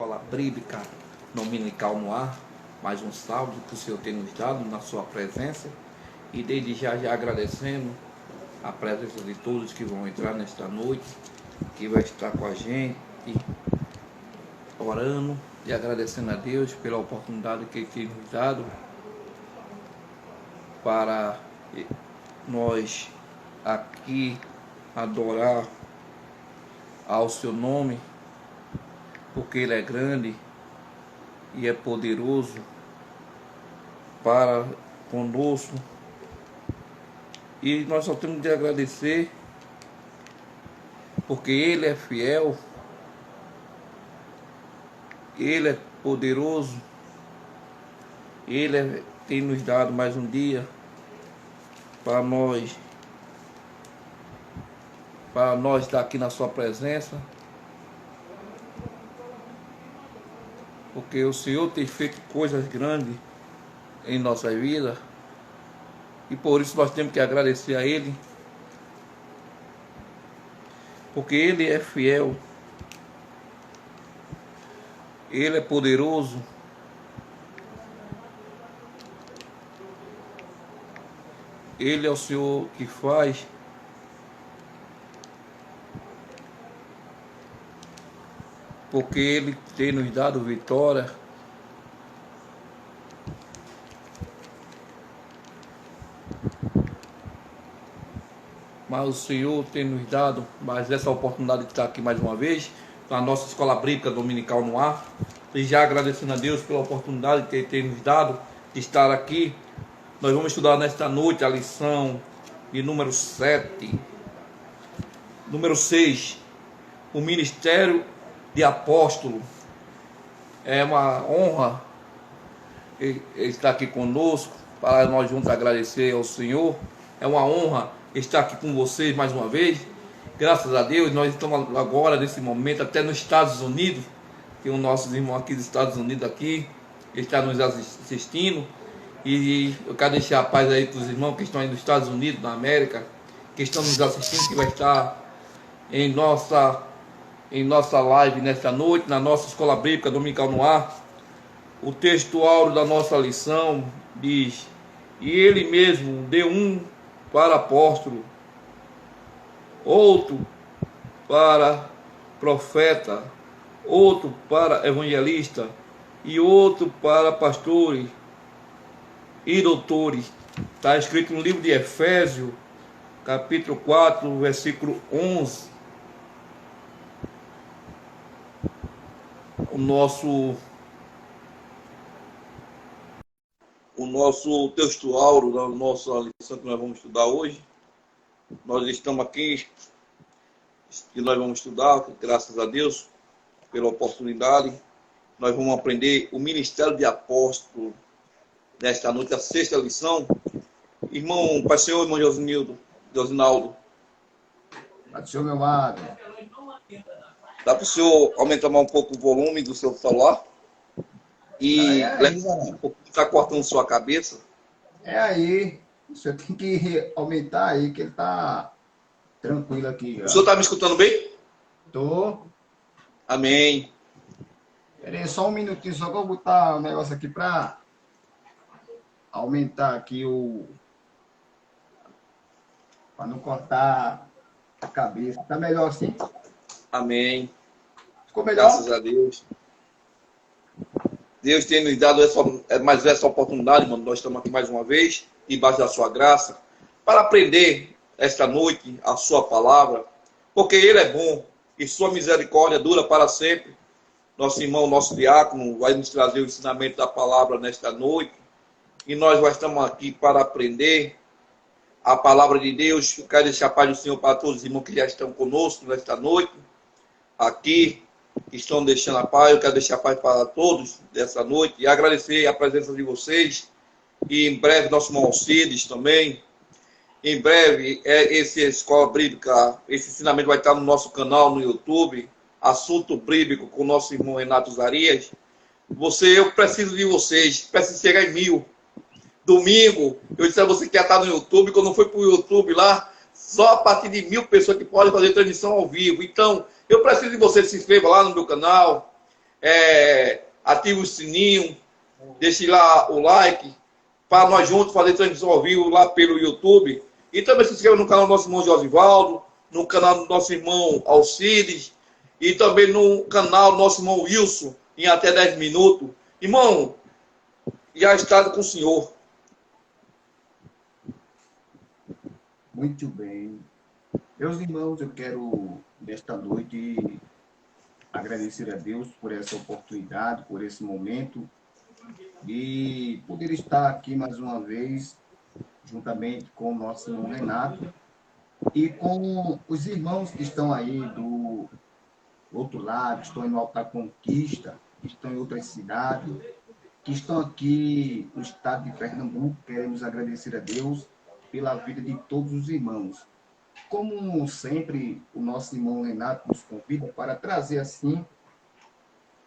Escola Bíblica Dominical no ar. Mais um salve que o Senhor tem nos dado na sua presença. E desde já agradecendo a presença de todos que vão entrar nesta noite, que vai estar com a gente, orando e agradecendo a Deus pela oportunidade que Ele tem nos dado para nós aqui adorar ao seu nome, porque Ele é grande e é poderoso para conosco. E nós só temos de agradecer, porque Ele é fiel, Ele é poderoso, Ele tem nos dado mais um dia para nós estar aqui na sua presença, porque o Senhor tem feito coisas grandes em nossa vida, e por isso nós temos que agradecer a Ele, porque Ele é fiel, Ele é poderoso, Ele é o Senhor que faz porque Ele tem nos dado vitória. Mas o Senhor tem nos dado mais essa oportunidade de estar aqui mais uma vez na nossa Escola Bíblica Dominical no ar. E já agradecendo a Deus pela oportunidade que Ele tem nos dado de estar aqui. Nós vamos estudar nesta noite a lição de número 7. Número 6. O ministério de apóstolo. É uma honra ele estar aqui conosco, para nós juntos agradecer ao Senhor. É uma honra estar aqui com vocês mais uma vez. Graças a Deus, nós estamos agora, nesse momento, até nos Estados Unidos. Tem um nosso irmão aqui dos Estados Unidos aqui, que está nos assistindo. E eu quero deixar a paz aí para os irmãos que estão aí nos Estados Unidos, na América, que estão nos assistindo, que vai estar em nossa live nesta noite, na nossa Escola Bíblica Dominical no ar. O texto áureo da nossa lição diz: e Ele mesmo deu um para apóstolo, outro para profeta, outro para evangelista e outro para pastores e doutores. Está escrito no livro de Efésios, capítulo 4, versículo 11. O nosso texto áureo da nossa lição que nós vamos estudar hoje. Nós estamos aqui e nós vamos estudar, graças a Deus, pela oportunidade. Nós vamos aprender o ministério de apóstolo nesta noite, a sexta lição. Irmão, Pai Senhor, irmão Josinaldo. Pai Senhor, meu amado. Dá para o senhor aumentar mais um pouco o volume do seu celular? E está cortando sua cabeça? É aí. O senhor tem que aumentar aí, que ele tá tranquilo aqui. O senhor está me escutando bem? Tô. Amém. Peraí, só um minutinho, só que eu vou botar o negócio aqui para aumentar aqui para não cortar a cabeça. Tá melhor assim? Amém. Ficou melhor? Graças a Deus. Deus tem nos dado mais essa oportunidade, mano. Nós estamos aqui mais uma vez, debaixo da sua graça, para aprender esta noite a sua palavra, porque Ele é bom e sua misericórdia dura para sempre. Nosso irmão, nosso diácono, vai nos trazer o ensinamento da palavra nesta noite, e nós estamos aqui para aprender a palavra de Deus. Eu quero deixar a paz do Senhor para todos os irmãos que já estão conosco nesta noite, aqui, que estão deixando a paz. Eu quero deixar a paz para todos dessa noite e agradecer a presença de vocês. E em breve, nosso irmão Alcides também. Em breve, essa escola bíblica, esse ensinamento vai estar no nosso canal no YouTube, Assunto Bíblico, com o nosso irmão Renato Zarias. Eu preciso de vocês, preciso chegar em 1000. Domingo, eu disse a você que ia estar no YouTube, quando foi para o YouTube lá, só a partir de 1000 pessoas que podem fazer transmissão ao vivo. Então, eu preciso de você, se inscreva lá no meu canal, ative o sininho, deixe lá o like, para nós juntos fazer transmissão ao vivo lá pelo YouTube. E também se inscreva no canal do nosso irmão Josivaldo, no canal do nosso irmão Alcides, e também no canal do nosso irmão Wilson, em até 10 minutos. Irmão, já está com o senhor. Muito bem. Meus irmãos, eu quero, nesta noite, agradecer a Deus por essa oportunidade, por esse momento, e poder estar aqui mais uma vez, juntamente com o nosso irmão Renato, e com os irmãos que estão aí do outro lado, que estão no Alto da Conquista, que estão em outras cidades, que estão aqui no estado de Pernambuco. Queremos agradecer a Deus pela vida de todos os irmãos. Como sempre, o nosso irmão Renato nos convida para trazer, assim,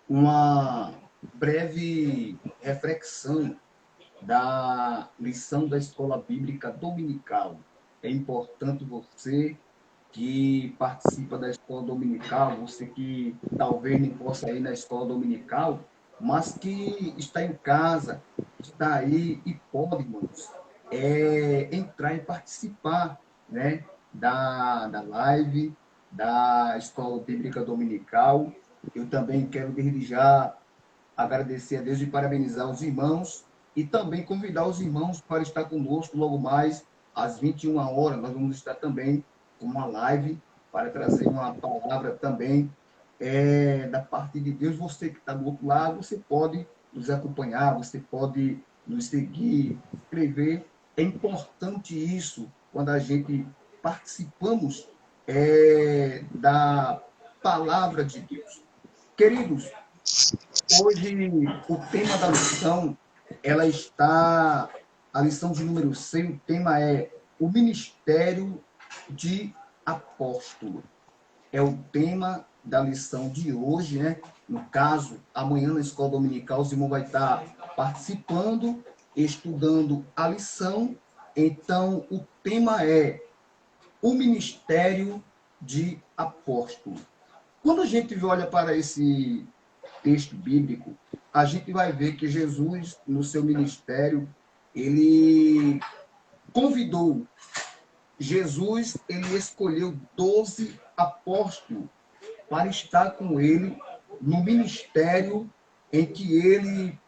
uma breve reflexão da lição da Escola Bíblica Dominical. É importante você que participa da Escola Dominical, você que talvez nem possa ir na Escola Dominical, mas que está em casa, está aí e pode, irmãos, entrar e participar, né, da live, da Escola Bíblica Dominical. Eu também quero, desde já, agradecer a Deus e parabenizar os irmãos e também convidar os irmãos para estar conosco logo mais às 21 horas. Nós vamos estar também com uma live para trazer uma palavra também da parte de Deus. Você que está do outro lado, você pode nos acompanhar, você pode nos seguir, escrever. É importante isso quando a gente participamos da palavra de Deus. Queridos, hoje o tema da lição, a lição de número 6, o tema é o ministério de apóstolo. É o tema da lição de hoje, né? No caso, amanhã na Escola Dominical, os irmãos vão estar participando, estudando a lição. Então, o tema é o ministério de apóstolo. Quando a gente olha para esse texto bíblico, a gente vai ver que Jesus, no seu ministério, ele convidou. Jesus, ele escolheu 12 apóstolos para estar com ele no ministério em que ele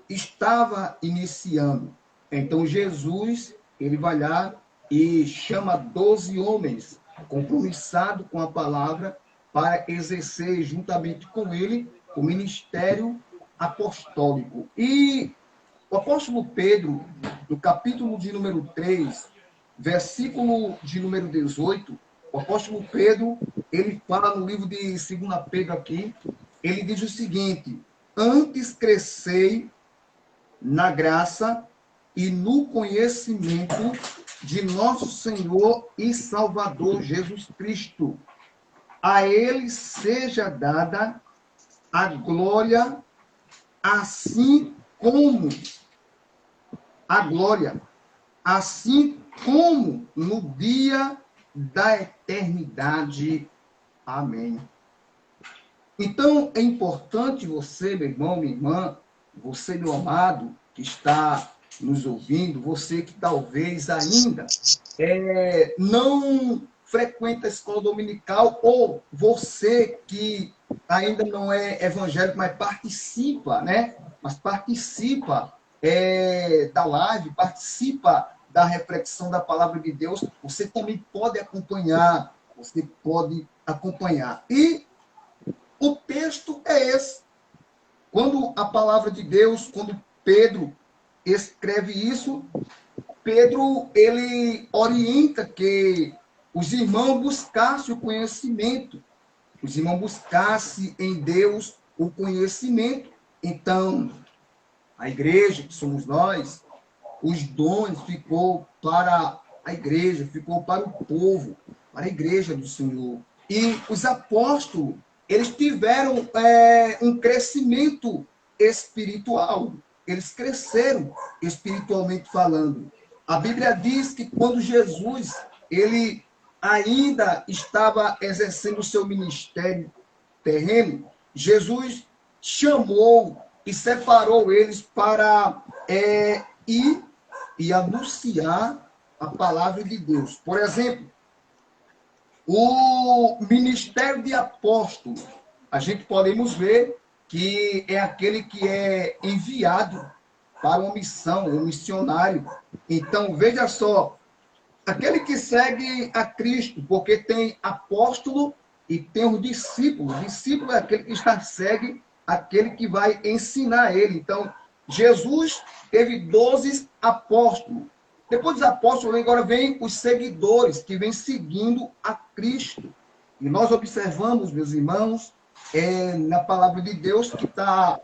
estava iniciando. Então, Jesus, ele vai lá e chama 12 homens compromissados com a palavra para exercer juntamente com ele o ministério apostólico. E o apóstolo Pedro, no capítulo de número 3, versículo de número 18, o apóstolo Pedro, ele fala no livro de 2 Pedro aqui, ele diz o seguinte: antes crescei na graça e no conhecimento de nosso Senhor e Salvador Jesus Cristo. A ele seja dada a glória, assim como no dia da eternidade. Amém. Então, é importante você, meu irmão, minha irmã, você, meu amado, que está nos ouvindo, você que talvez ainda não frequenta a escola dominical, ou você que ainda não é evangélico, mas participa, né? Mas participa da live, participa da reflexão da palavra de Deus, você também pode acompanhar, E o texto é esse. Quando a palavra de Deus, quando Pedro escreve isso, Pedro, ele orienta que os irmãos buscassem o conhecimento, os irmãos buscassem em Deus o conhecimento. Então, a igreja, que somos nós, os dons ficou para a igreja, ficou para o povo, para a igreja do Senhor. E os apóstolos, eles tiveram um crescimento espiritual. Eles cresceram espiritualmente falando. A Bíblia diz que quando Jesus, ele ainda estava exercendo o seu ministério terreno, Jesus chamou e separou eles para ir e anunciar a palavra de Deus. Por exemplo, o ministério de apóstolo, a gente podemos ver que é aquele que é enviado para uma missão, um missionário. Então, veja só, aquele que segue a Cristo, porque tem apóstolo e tem os discípulos. Discípulo é aquele que está segue aquele que vai ensinar ele. Então, Jesus teve 12 apóstolos. Depois dos apóstolos, agora vem os seguidores, que vêm seguindo a Cristo. E nós observamos, meus irmãos, na palavra de Deus, que está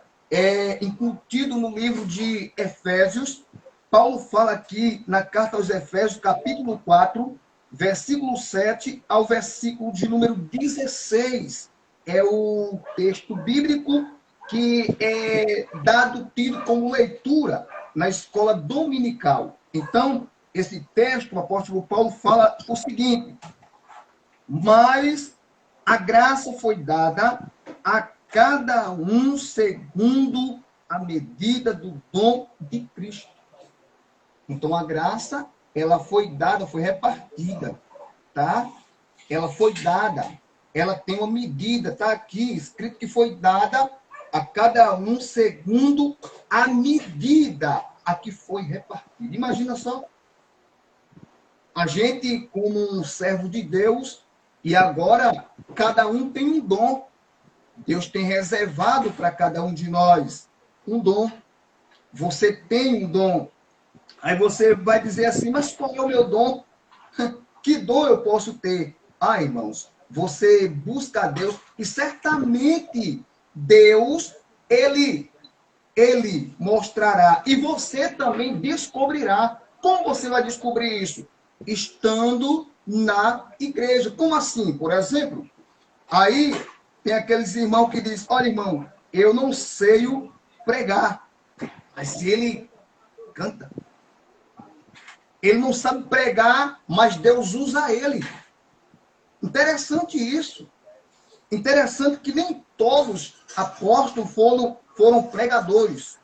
incutido no livro de Efésios. Paulo fala aqui na carta aos Efésios, capítulo 4, versículo 7 ao versículo de número 16. É o texto bíblico que é tido como leitura na escola dominical. Então, esse texto, o apóstolo Paulo fala o seguinte: mas a graça foi dada a cada um segundo a medida do dom de Cristo. Então, a graça, ela foi dada, foi repartida, tá? Ela foi dada, ela tem uma medida, tá aqui escrito que foi dada a cada um segundo a medida a que foi repartida. Imagina só, a gente como um servo de Deus, e agora cada um tem um dom. Deus tem reservado para cada um de nós um dom. Você tem um dom. Aí você vai dizer assim, mas qual é o meu dom? Que dom eu posso ter? Ah, irmãos, você busca a Deus e certamente Deus, ele mostrará. E você também descobrirá. Como você vai descobrir isso? Estando na igreja. Como assim? Por exemplo, aí tem aqueles irmãos que dizem, olha, irmão, eu não sei pregar. Mas se ele canta, ele não sabe pregar, mas Deus usa ele. Interessante isso. Interessante que nem todos apóstolos foram pregadores.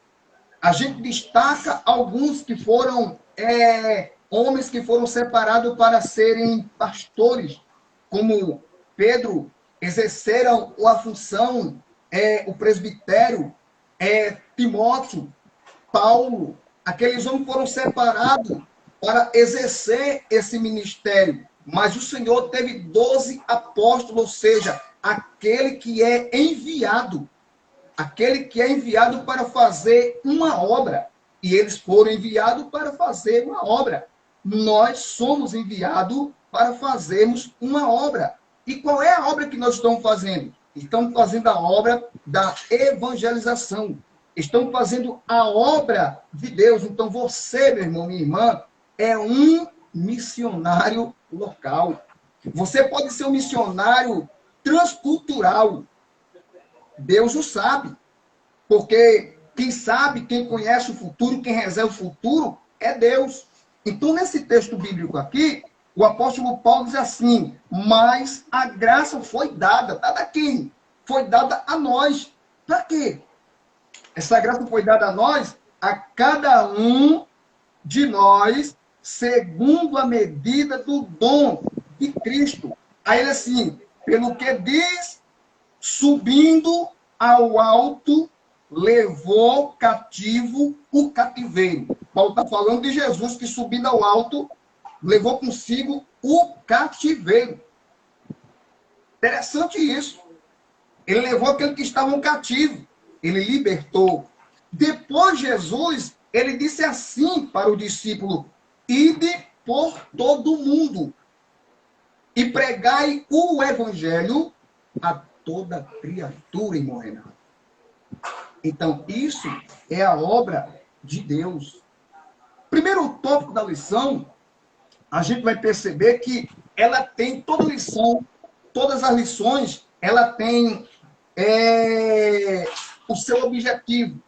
A gente destaca alguns que foram homens que foram separados para serem pastores, como Pedro, exerceram a função, o presbitério, Timóteo, Paulo, aqueles homens foram separados para exercer esse ministério. Mas o Senhor teve 12 apóstolos, ou seja, aquele que é enviado para fazer uma obra. E eles foram enviados para fazer uma obra. Nós somos enviados para fazermos uma obra. E qual é a obra que nós estamos fazendo? Estamos fazendo a obra da evangelização. Estamos fazendo a obra de Deus. Então você, meu irmão, minha irmã, é um missionário local. Você pode ser um missionário transcultural. Deus o sabe. Porque quem sabe, quem conhece o futuro, quem reserva o futuro, é Deus. Então, nesse texto bíblico aqui, o apóstolo Paulo diz assim, mas a graça foi dada. Dada a quem? Foi dada a nós. Para quê? Essa graça foi dada a nós, a cada um de nós, segundo a medida do dom de Cristo. Aí ele assim, pelo que diz, subindo ao alto, levou cativo o cativeiro. Paulo está falando de Jesus que subindo ao alto, levou consigo o cativeiro. Interessante isso. Ele levou aquele que estava cativo. Ele libertou. Depois Jesus, ele disse assim para o discípulo, ide por todo o mundo e pregai o evangelho a toda criatura, irmão Renato. Então, isso é a obra de Deus. Primeiro tópico da lição, a gente vai perceber que ela tem toda lição, todas as lições, ela tem o seu objetivo.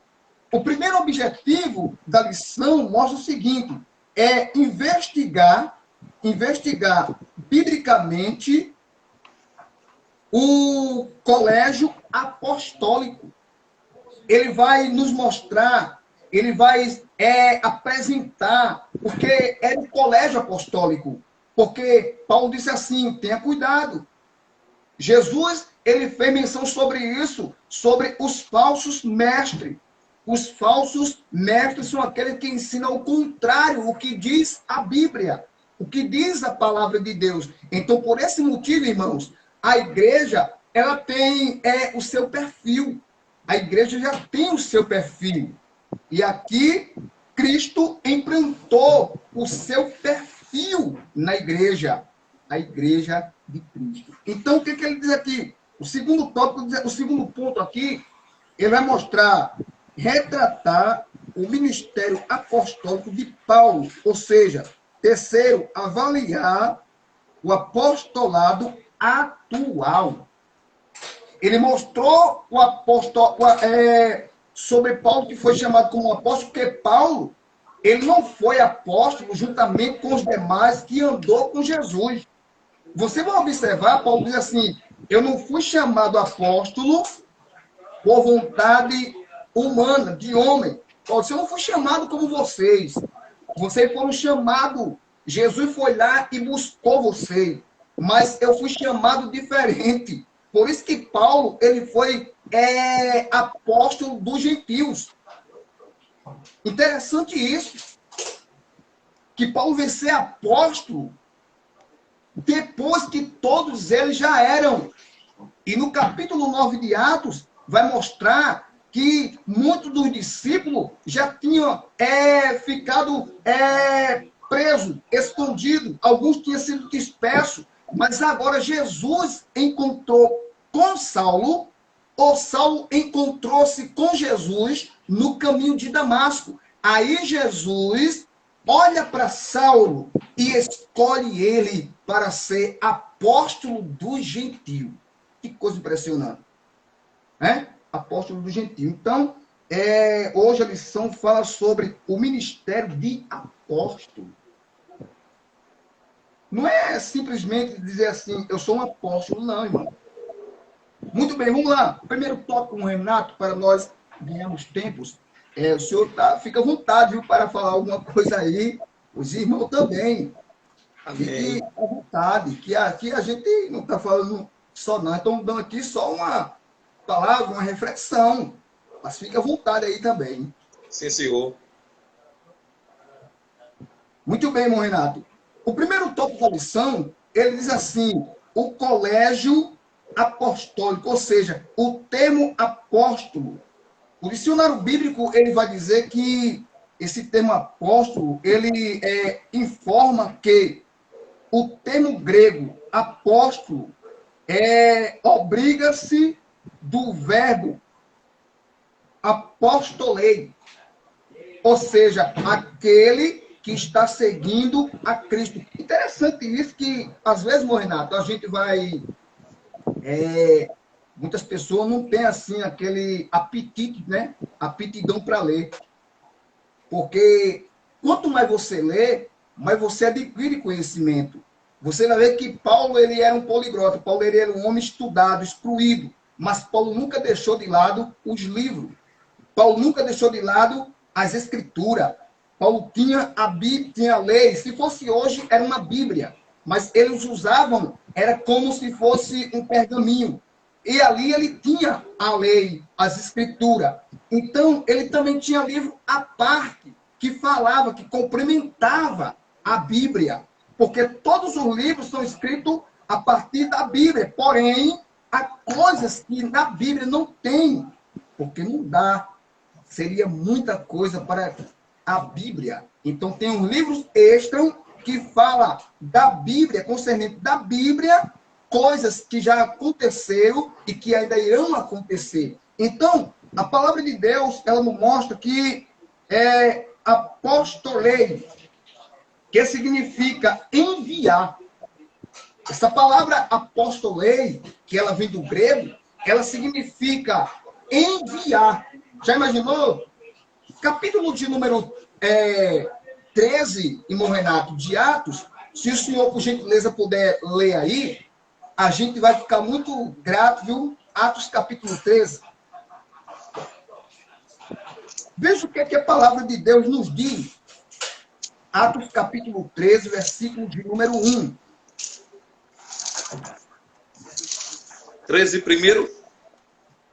O primeiro objetivo da lição mostra o seguinte, é investigar biblicamente o colégio apostólico. ele vai nos mostrar, ele vai apresentar, porque era o colégio apostólico. Porque Paulo disse assim, tenha cuidado. Jesus, ele fez menção sobre isso, sobre os falsos mestres. Os falsos mestres são aqueles que ensinam o contrário, o que diz a Bíblia, o que diz a palavra de Deus. Então, por esse motivo, irmãos, a igreja, ela tem o seu perfil. A igreja já tem o seu perfil. E aqui, Cristo implantou o seu perfil na igreja. A igreja de Cristo. Então, o que ele diz aqui? O segundo tópico, o segundo ponto aqui, ele vai mostrar, retratar o ministério apostólico de Paulo. Ou seja, terceiro, avaliar o apostolado atual. Ele mostrou o apóstolo sobre Paulo, que foi chamado como apóstolo, porque Paulo, ele não foi apóstolo juntamente com os demais que andou com Jesus. Você vai observar, Paulo diz assim, eu não fui chamado apóstolo por vontade humana, de homem. Paulo disse, eu não fui chamado como vocês. Vocês foram chamados, Jesus foi lá e buscou vocês. Mas eu fui chamado diferente. Por isso que Paulo, ele foi apóstolo dos gentios. Interessante isso. Que Paulo veio ser apóstolo depois que todos eles já eram. E no capítulo 9 de Atos, vai mostrar que muitos dos discípulos já tinham ficado presos, escondidos. Alguns tinham sido dispersos. Mas agora Jesus encontrou com Saulo, ou Saulo encontrou-se com Jesus no caminho de Damasco. Aí Jesus olha para Saulo e escolhe ele para ser apóstolo do gentio. Que coisa impressionante. Apóstolo do gentio. Então, hoje a lição fala sobre o ministério de apóstolo. Não é simplesmente dizer assim, eu sou um apóstolo, não, irmão. Muito bem, vamos lá. Primeiro tópico, Renato, para nós ganharmos tempos. O senhor fica à vontade, viu, para falar alguma coisa aí. Os irmãos também. Fique à vontade, que aqui a gente não está falando só não. Estamos dando aqui só uma palavra, uma reflexão. Mas fique à vontade aí também. Sim, senhor. Muito bem, irmão Renato. O primeiro tópico da lição, ele diz assim, o colégio apostólico, ou seja, o termo apóstolo. O dicionário bíblico, ele vai dizer que esse termo apóstolo, ele informa que o termo grego apóstolo obriga-se do verbo apostolei, ou seja, aquele que está seguindo a Cristo. Interessante isso que, às vezes, meu Renato, a gente vai... muitas pessoas não têm, assim, aquele apetite, né? Aptidão para ler. Porque quanto mais você lê, mais você adquire conhecimento. Você vai ver que Paulo, ele era um poliglota. Paulo, ele era um homem estudado, instruído. Mas Paulo nunca deixou de lado os livros. Paulo nunca deixou de lado as escrituras. Paulo tinha a Bíblia, tinha a lei. Se fosse hoje, era uma Bíblia. Mas eles usavam, era como se fosse um pergaminho. E ali ele tinha a lei, as escrituras. Então, ele também tinha livro à parte, que falava, que complementava a Bíblia. Porque todos os livros são escritos a partir da Bíblia. Porém, há coisas que na Bíblia não tem. Porque não dá. Seria muita coisa para a Bíblia. Então, tem uns livros extras que falam da Bíblia, concernente da Bíblia, coisas que já aconteceram e que ainda irão acontecer. Então, a palavra de Deus, ela nos mostra que apostolei, que significa enviar. Essa palavra apostolei, que ela vem do grego, ela significa enviar. Já imaginou? Capítulo de número 13, irmão Renato, de Atos, se o senhor, por gentileza, puder ler aí, a gente vai ficar muito grato, viu? Atos capítulo 13. Veja o que, é que a palavra de Deus nos diz. Atos capítulo 13, versículo de número 1. 13 primeiro.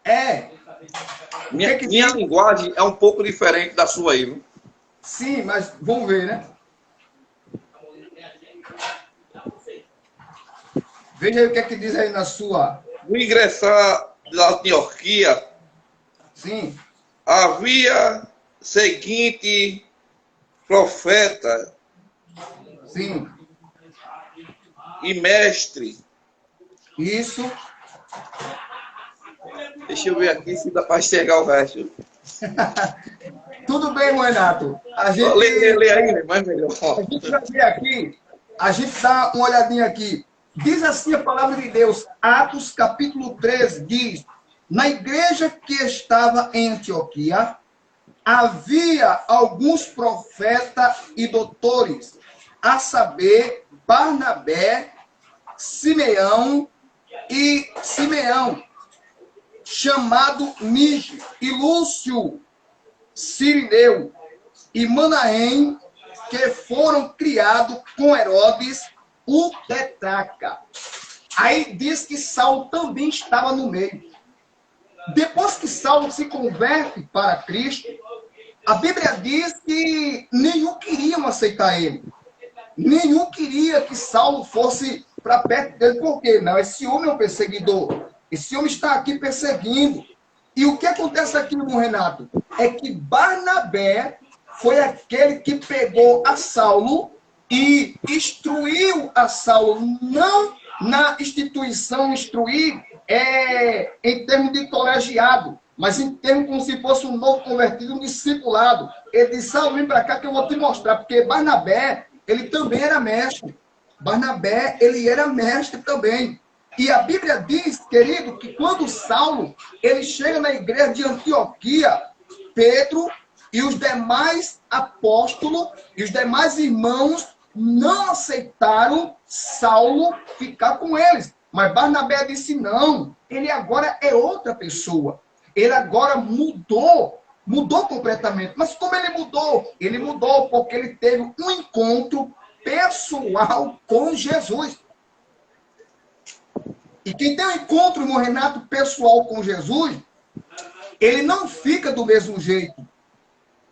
É. Minha linguagem é um pouco diferente da sua aí, viu? Sim, mas vamos ver, né? Veja aí o que é que diz aí na sua. No ingressar da Antioquia, Sim. havia seguinte profeta Sim. e mestre. Isso. Deixa eu ver aqui se dá para enxergar o resto. Tudo bem, Renato. A gente, Lê aí, mas melhor. a gente vai ver aqui, a gente dá uma olhadinha aqui. Diz assim a palavra de Deus, Atos capítulo 13, diz: na igreja que estava em Antioquia, havia alguns profetas e doutores, a saber, Barnabé, Simeão, chamado Níger, e Lúcio, Cirineu e Manaém, que foram criados com Herodes, o tetrarca. Aí diz que Saulo também estava no meio. Depois que Saulo se converte para Cristo, a Bíblia diz que nenhum queriam aceitar ele. Nenhum queria que Saulo fosse para perto dele. Por quê? Não, esse homem é um perseguidor. Esse homem está aqui perseguindo. E o que acontece aqui, irmão Renato? É que Barnabé foi aquele que pegou a Saulo e instruiu a Saulo, não na instituição instruir em termos de colegiado, mas em termos como se fosse um novo convertido, um discipulado. Ele disse: Saulo, vem para cá que eu vou te mostrar, porque Barnabé, ele também era mestre. Barnabé, ele era mestre também. E a Bíblia diz, querido, que quando Saulo, ele chega na igreja de Antioquia, Pedro e os demais apóstolos e os demais irmãos não aceitaram Saulo ficar com eles. Mas Barnabé disse: não, ele agora é outra pessoa. Ele agora mudou completamente. Mas como ele mudou? Ele mudou porque ele teve um encontro pessoal com Jesus. E quem tem um encontro, irmão Renato, pessoal com Jesus, ele não fica do mesmo jeito.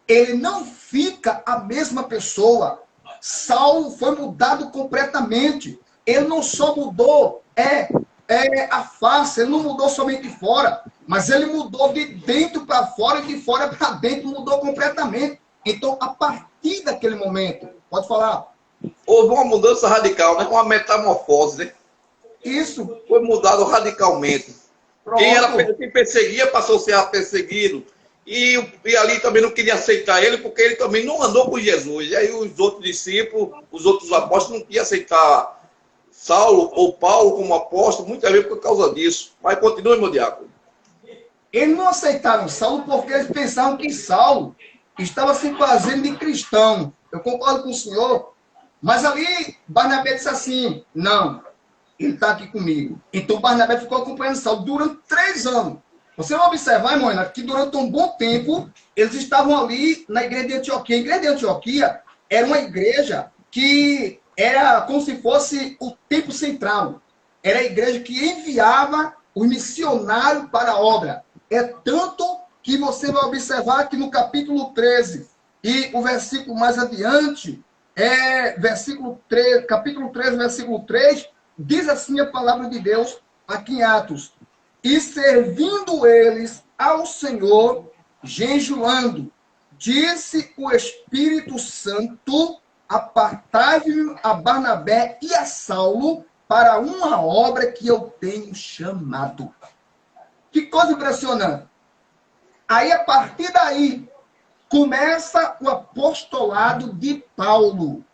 Ele não fica a mesma pessoa. Saulo foi mudado completamente. Ele não só mudou a face, ele não mudou somente de fora, mas ele mudou de dentro para fora e de fora para dentro, mudou completamente. Então, a partir daquele momento, pode falar. Houve uma mudança radical, né? Uma metamorfose, né? Isso. Foi mudado radicalmente. Pronto. Quem perseguia passou a ser perseguido. E ali também não queria aceitar ele, porque ele também não andou com Jesus. E aí os outros discípulos, os outros apóstolos, não queriam aceitar Saulo ou Paulo como apóstolo, muitas vezes por causa disso. Mas continue, meu diácono. Eles não aceitaram Saulo porque eles pensavam que Saulo estava se fazendo de cristão. Eu concordo com o senhor. Mas ali, Barnabé disse assim: não, ele está aqui comigo. Então Barnabé ficou acompanhando Saulo durante 3 anos. Você vai observar, irmão, que durante um bom tempo, eles estavam ali na igreja de Antioquia. A igreja de Antioquia era uma igreja que era como se fosse o templo central. Era a igreja que enviava os missionários para a obra. É tanto que você vai observar que no capítulo 13 e o versículo mais adiante, capítulo 13, versículo 3, diz assim a palavra de Deus aqui em Atos: e servindo eles ao Senhor, jejuando, disse o Espírito Santo: apartai-me a Barnabé e a Saulo para uma obra que eu tenho chamado. Que coisa impressionante. Aí, a partir daí, começa o apostolado de Paulo.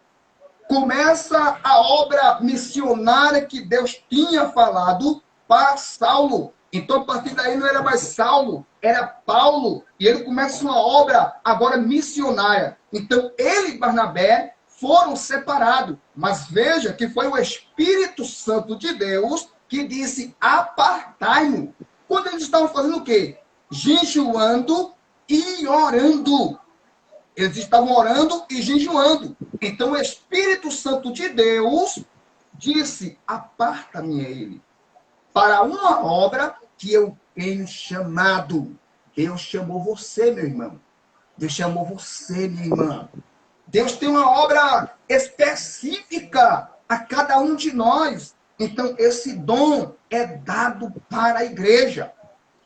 Começa a obra missionária que Deus tinha falado para Saulo. Então, a partir daí, não era mais Saulo, era Paulo. E ele começa uma obra agora missionária. Então, ele e Barnabé foram separados. Mas veja que foi o Espírito Santo de Deus que disse: apartai-me. Quando eles estavam fazendo o quê? Jejuando e orando. Eles estavam orando e jejuando. Então o Espírito Santo de Deus disse: aparta-me a ele, para uma obra que eu tenho chamado. Deus chamou você, meu irmão. Deus chamou você, minha irmã. Deus tem uma obra específica a cada um de nós. Então, esse dom é dado para a igreja.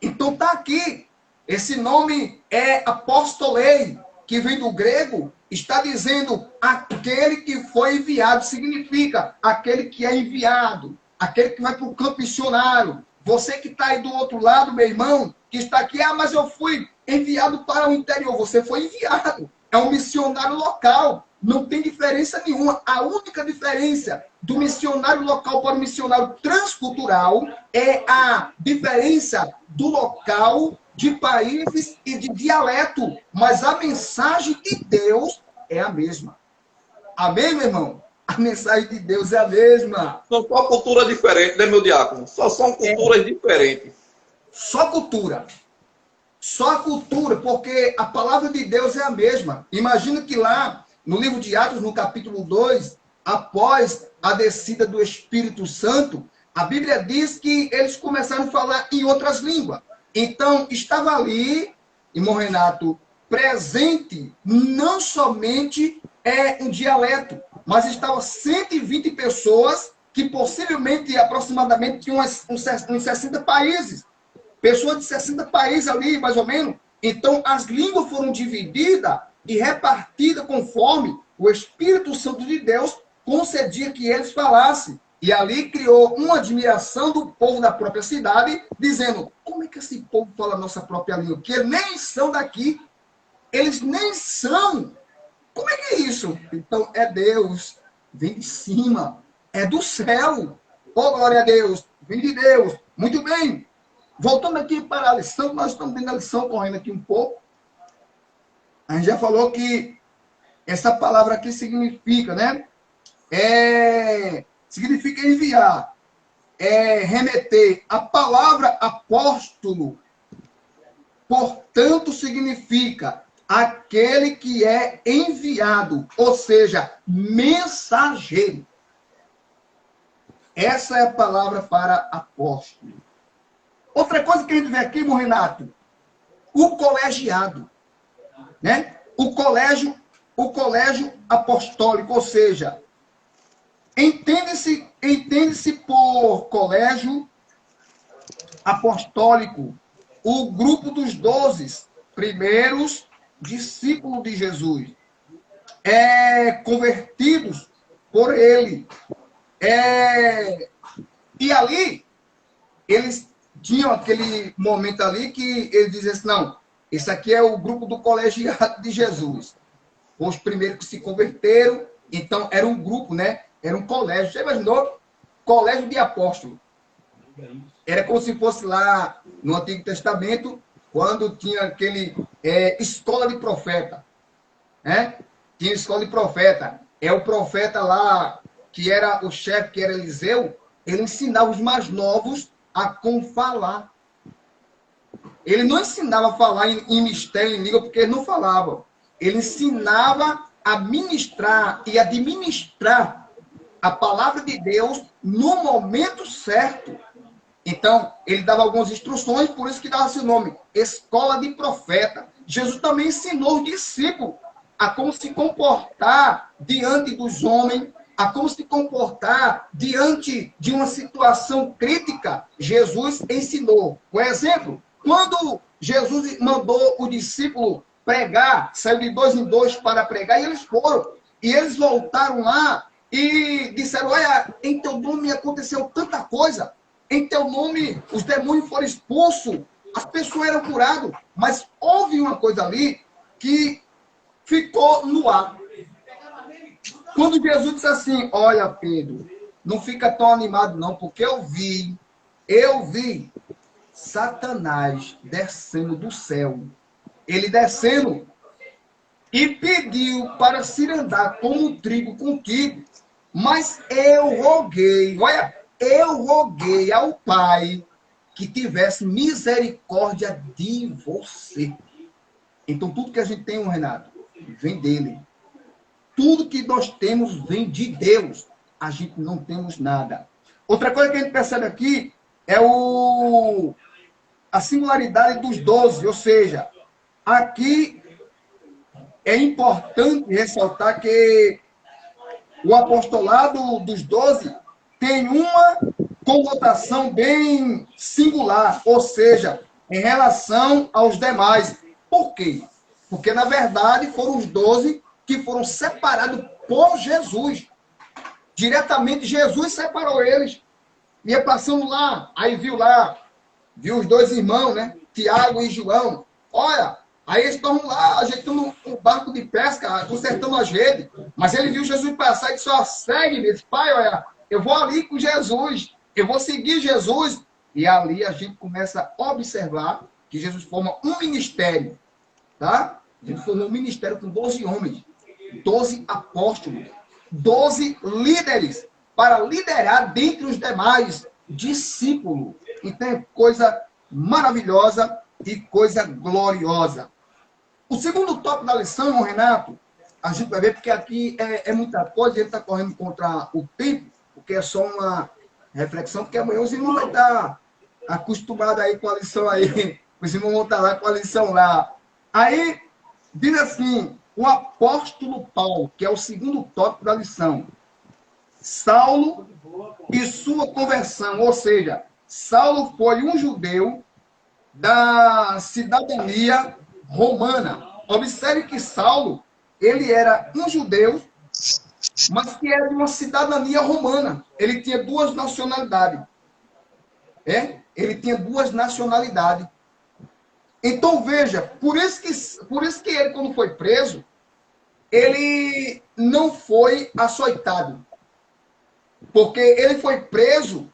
Então, está aqui. Esse nome é apostolei, que vem do grego, está dizendo aquele que foi enviado, significa aquele que é enviado, aquele que vai para o campo missionário. Você que está aí do outro lado, meu irmão, que está aqui, mas eu fui enviado para o interior. Você foi enviado. É um missionário local. Não tem diferença nenhuma. A única diferença do missionário local para o missionário transcultural é a diferença do local, de países e de dialeto. Mas a mensagem de Deus é a mesma. Amém, meu irmão? A mensagem de Deus é a mesma. São só culturas diferentes, né, meu diácono? Só são culturas diferentes. Só cultura. Só a cultura, porque a palavra de Deus é a mesma. Imagina que lá, no livro de Atos, no capítulo 2, após a descida do Espírito Santo, a Bíblia diz que eles começaram a falar em outras línguas. Então, estava ali, irmão Renato, presente não somente um dialeto, mas estavam 120 pessoas que possivelmente, aproximadamente, tinham uns 60 países. Pessoas de 60 países ali, mais ou menos. Então, as línguas foram divididas e repartidas conforme o Espírito Santo de Deus concedia que eles falassem. E ali criou uma admiração do povo da própria cidade, dizendo: como é que esse povo fala a nossa própria língua? Que eles nem são daqui. Eles nem são. Como é que é isso? Então, é Deus. Vem de cima. É do céu. Oh, glória a Deus. Vem de Deus. Muito bem. Voltando aqui para a lição, nós estamos dentro da lição, correndo aqui um pouco. A gente já falou que essa palavra aqui significa, né? Significa enviar, remeter. A palavra apóstolo, portanto, significa aquele que é enviado, ou seja, mensageiro. Essa é a palavra para apóstolo. Outra coisa que a gente vê aqui, irmão Renato, o colegiado, né? O colégio apostólico, ou seja, entende-se por colégio apostólico o grupo dos 12 primeiros discípulos de Jesus, convertidos por ele. E ali, eles tinham aquele momento ali que eles diziam assim: não, esse aqui é o grupo do colegiado de Jesus. Os primeiros que se converteram, então era um grupo, né? Era um colégio. Você imaginou? Colégio de apóstolo. Era como se fosse lá no Antigo Testamento, quando tinha aquele escola de profeta. Né? Tinha escola de profeta. É o profeta lá, que era o chefe, que era Eliseu, ele ensinava os mais novos a como falar. Ele não ensinava a falar em mistério, em língua, porque ele não falava. Ele ensinava a ministrar e administrar a palavra de Deus no momento certo. Então, ele dava algumas instruções, por isso que dava seu nome, escola de profeta. Jesus também ensinou os discípulos a como se comportar diante dos homens, a como se comportar diante de uma situação crítica. Jesus ensinou. Por exemplo, quando Jesus mandou o discípulo pregar, saiu de 2 em 2 para pregar, e eles foram. E eles voltaram lá e disseram: olha, em teu nome aconteceu tanta coisa, em teu nome os demônios foram expulsos, as pessoas eram curadas, mas houve uma coisa ali que ficou no ar. Quando Jesus disse assim: olha, Pedro, não fica tão animado não, porque eu vi Satanás descendo do céu. Ele descendo e pediu para se andar como um trigo contigo. Mas eu roguei ao Pai que tivesse misericórdia de você. Então, tudo que a gente tem, Renato, vem dele. Tudo que nós temos vem de Deus. A gente não temos nada. Outra coisa que a gente percebe aqui é a singularidade dos 12, ou seja, aqui é importante ressaltar que o apostolado dos 12 tem uma conotação bem singular, ou seja, em relação aos demais. Por quê? Porque, na verdade, foram os 12 que foram separados por Jesus. Diretamente, Jesus separou eles. Ia passando lá, aí viu os dois irmãos, né? Tiago e João. Olha, aí eles estão lá ajeitando um barco de pesca, consertando as redes. Mas ele viu Jesus passar e disse: ó, segue-me. Disse: pai, olha, eu vou ali com Jesus, eu vou seguir Jesus. E ali a gente começa a observar que Jesus forma um ministério, tá? A gente formou um ministério com 12 homens, 12 apóstolos, 12 líderes para liderar dentre os demais discípulos. Então é coisa maravilhosa e coisa gloriosa. O segundo tópico da lição, Renato, a gente vai ver, porque aqui é muita coisa, a gente está correndo contra o tempo, porque é só uma reflexão, porque amanhã os irmãos vão estar acostumados aí com a lição aí, os irmãos vão estar lá com a lição lá. Aí, diz assim, o apóstolo Paulo, que é o segundo tópico da lição, Saulo e sua conversão, ou seja, Saulo foi um judeu da cidadania romana. Observe que Saulo, ele era um judeu, mas que era de uma cidadania romana. Ele tinha duas nacionalidades. Ele tinha duas nacionalidades. Então, veja, por isso que ele, quando foi preso, ele não foi açoitado. Porque ele foi preso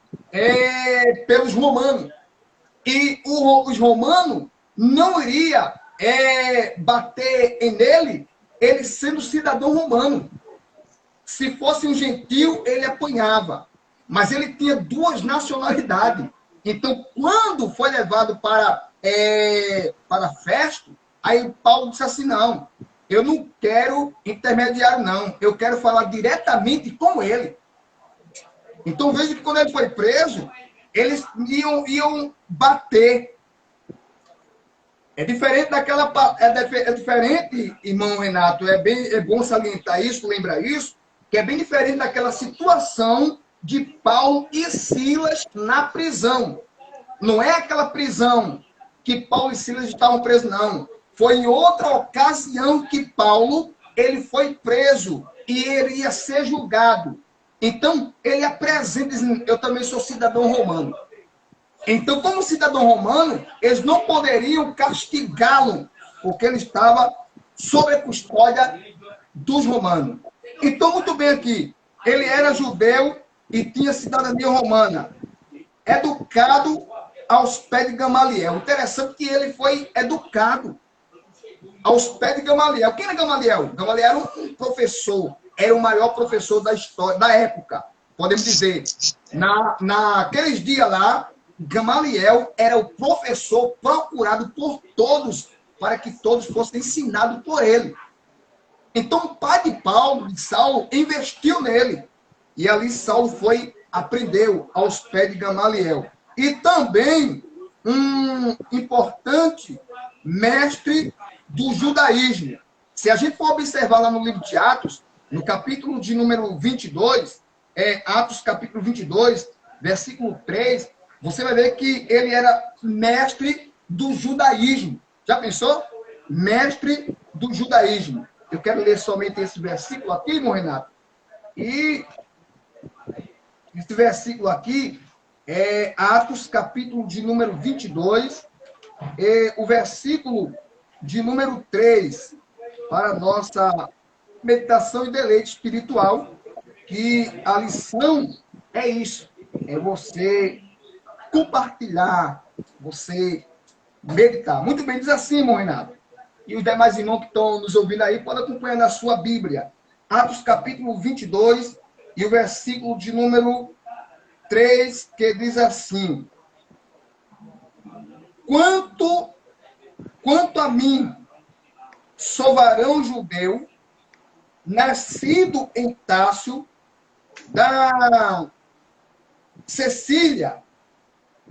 pelos romanos. E os romanos não iriam bater nele, ele sendo cidadão romano. Se fosse um gentil, ele apanhava. Mas ele tinha duas nacionalidades. Então, quando foi levado para Festo, aí Paulo disse assim: não, eu não quero intermediário, não. Eu quero falar diretamente com ele. Então, veja que quando ele foi preso, eles iam bater. É diferente daquela... É diferente, irmão Renato, é bom salientar isso, lembrar isso, que é bem diferente daquela situação de Paulo e Silas na prisão. Não é aquela prisão que Paulo e Silas estavam presos, não. Foi em outra ocasião que Paulo ele foi preso e ele ia ser julgado. Então, ele apresenta, dizendo: eu também sou cidadão romano. Então, como cidadão romano, eles não poderiam castigá-lo, porque ele estava sob a custódia dos romanos. Então, muito bem aqui, ele era judeu e tinha cidadania romana. Educado aos pés de Gamaliel. Interessante que ele foi educado aos pés de Gamaliel. Quem era Gamaliel? Gamaliel era um professor, era o maior professor da história, da época, podemos dizer. Naqueles dias lá, Gamaliel era o professor procurado por todos, para que todos fossem ensinados por ele. Então, o pai de Paulo, de Saulo, investiu nele. E ali Saulo aprendeu aos pés de Gamaliel. E também um importante mestre do judaísmo. Se a gente for observar lá no livro de Atos, no capítulo de número 22, Atos capítulo 22, versículo 3, você vai ver que ele era mestre do judaísmo. Já pensou? Mestre do judaísmo. Eu quero ler somente esse versículo aqui, irmão Renato. E esse versículo aqui é Atos, capítulo de número 22, o versículo de número 3, para nossa meditação e deleite espiritual, que a lição é isso, é você compartilhar, você meditar. Muito bem, diz assim, irmão Renato. E os demais irmãos que estão nos ouvindo aí, podem acompanhar na sua Bíblia. Atos capítulo 22 e o versículo de número 3, que diz assim: Quanto a mim, sou varão judeu, nascido em Társio, da Cecília,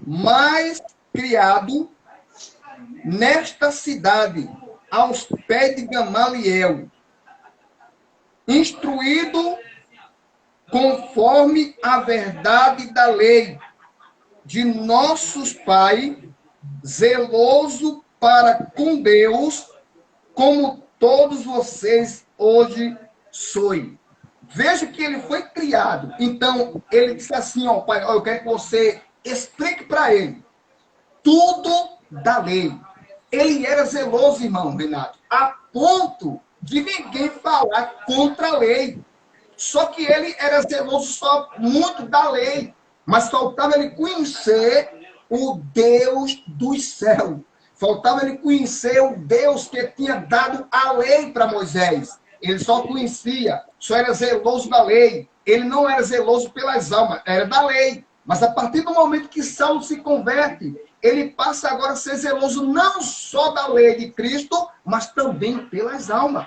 mas criado nesta cidade, aos pés de Gamaliel, instruído conforme a verdade da lei de nossos pais, zeloso para com Deus, como todos vocês hoje sois. Veja que ele foi criado. Então, ele disse assim, ó, pai, ó, eu quero que você explique para ele tudo da lei. Ele era zeloso, irmão Renato, a ponto de ninguém falar contra a lei. Só que ele era zeloso só muito da lei, mas faltava ele conhecer o Deus dos céus. Faltava ele conhecer o Deus que tinha dado a lei para Moisés. Ele só conhecia, só era zeloso da lei. Ele não era zeloso pelas almas, era da lei. Mas a partir do momento que Saulo se converte, ele passa agora a ser zeloso não só da lei de Cristo, mas também pelas almas.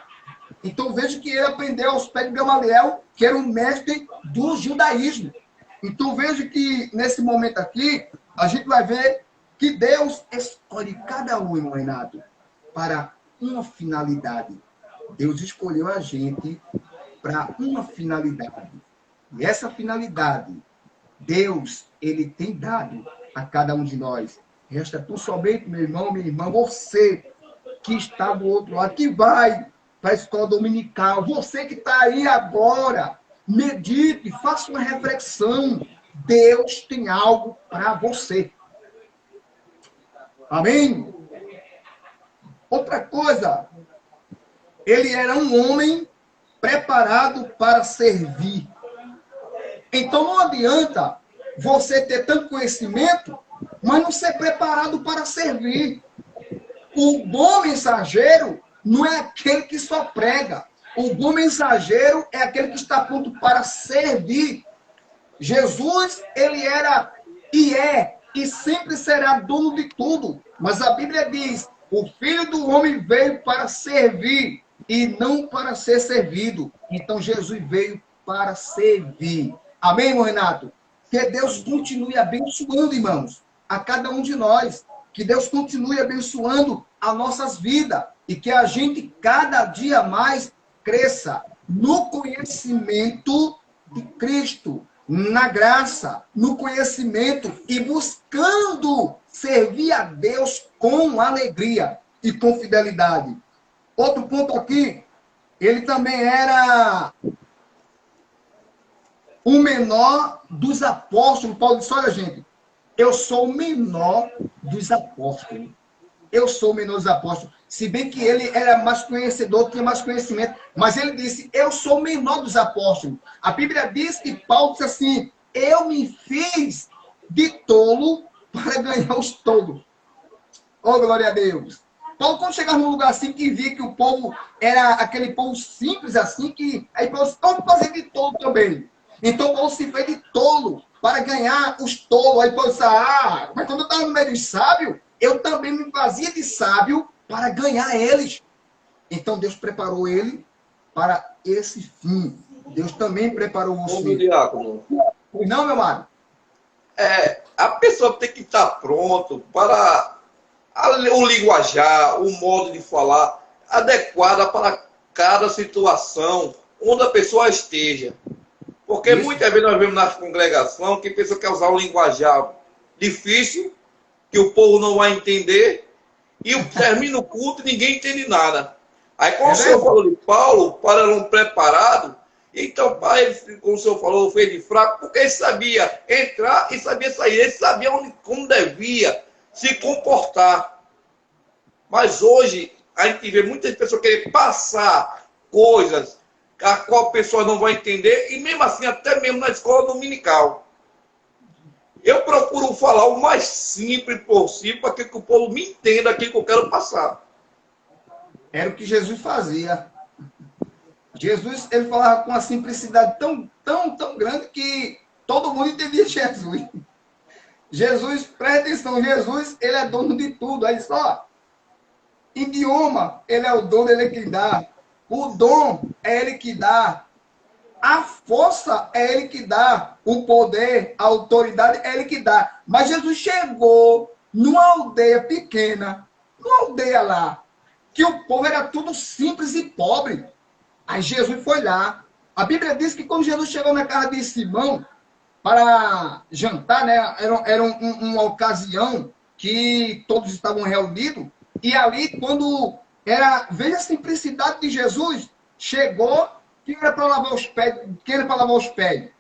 Então veja que ele aprendeu aos pés de Gamaliel, que era o mestre do judaísmo. Então veja que nesse momento aqui, a gente vai ver que Deus escolhe cada um, irmão Renato, para uma finalidade. Deus escolheu a gente para uma finalidade. E essa finalidade, Deus, ele tem dado a cada um de nós. Resta tu somente, meu irmão, minha irmã, você que está do outro lado, que vai para a escola dominical, você que está aí agora, medite, faça uma reflexão. Deus tem algo para você. Amém? Outra coisa, ele era um homem preparado para servir. Então não adianta você ter tanto conhecimento, mas não ser preparado para servir. O bom mensageiro não é aquele que só prega. O bom mensageiro é aquele que está pronto para servir. Jesus, ele era e é e sempre será dono de tudo. Mas a Bíblia diz, o Filho do Homem veio para servir e não para ser servido. Então Jesus veio para servir. Amém, irmão Renato? Que Deus continue abençoando, irmãos, a cada um de nós. Que Deus continue abençoando as nossas vidas. E que a gente cada dia mais cresça no conhecimento de Cristo, na graça, no conhecimento e buscando servir a Deus com alegria e com fidelidade. Outro ponto aqui, ele também era o menor dos apóstolos. Paulo disse, olha gente, eu sou o menor dos apóstolos. Eu sou o menor dos apóstolos. Se bem que ele era mais conhecedor, tinha mais conhecimento. Mas ele disse, eu sou o menor dos apóstolos. A Bíblia diz que Paulo disse assim, eu me fiz de tolo para ganhar os tolos. Oh, glória a Deus. Paulo, quando chegava num lugar assim, que via que o povo era aquele povo simples assim, que aí Paulo disse, vamos fazer de tolo também. Então Paulo se fez de tolo para ganhar os tolos. Aí Paulo disse, mas quando eu estava no meio dos sábios, eu também me fazia de sábio para ganhar eles. Então Deus preparou ele para esse fim. Deus também preparou você. Ô, diácono. Não, meu amado? A pessoa tem que estar pronto para o linguajar, o modo de falar adequada para cada situação onde a pessoa esteja. Porque Isso. muitas vezes nós vemos na congregação que a pessoa quer usar um linguajar difícil, que o povo não vai entender, e termina o culto e ninguém entende nada. Aí, como o senhor falou de Paulo, Paulo era um preparado, então, pai, como o senhor falou, fez de fraco, porque ele sabia entrar e sabia sair, ele sabia como devia se comportar. Mas hoje, a gente vê muitas pessoas querendo passar coisas a qual a pessoa não vai entender, e mesmo assim, até mesmo na escola dominical. Eu procuro falar o mais simples possível para que o povo me entenda aquilo que eu quero passar. Era o que Jesus fazia. Jesus, ele falava com uma simplicidade tão grande que todo mundo entendia Jesus. Jesus, presta atenção, Jesus, ele é dono de tudo. Aí só, Idioma, ele é o dono, ele é quem dá. O dom é ele que dá. A força é ele que dá. O poder, a autoridade é ele que dá. Mas Jesus chegou numa aldeia pequena, numa aldeia lá, que o povo era tudo simples e pobre. Aí Jesus foi lá. A Bíblia diz que quando Jesus chegou na casa de Simão para jantar, né? Era uma ocasião que todos estavam reunidos. E ali, quando era, veja a simplicidade de Jesus, chegou, quem era para lavar os pés? Quem era para lavar os pés?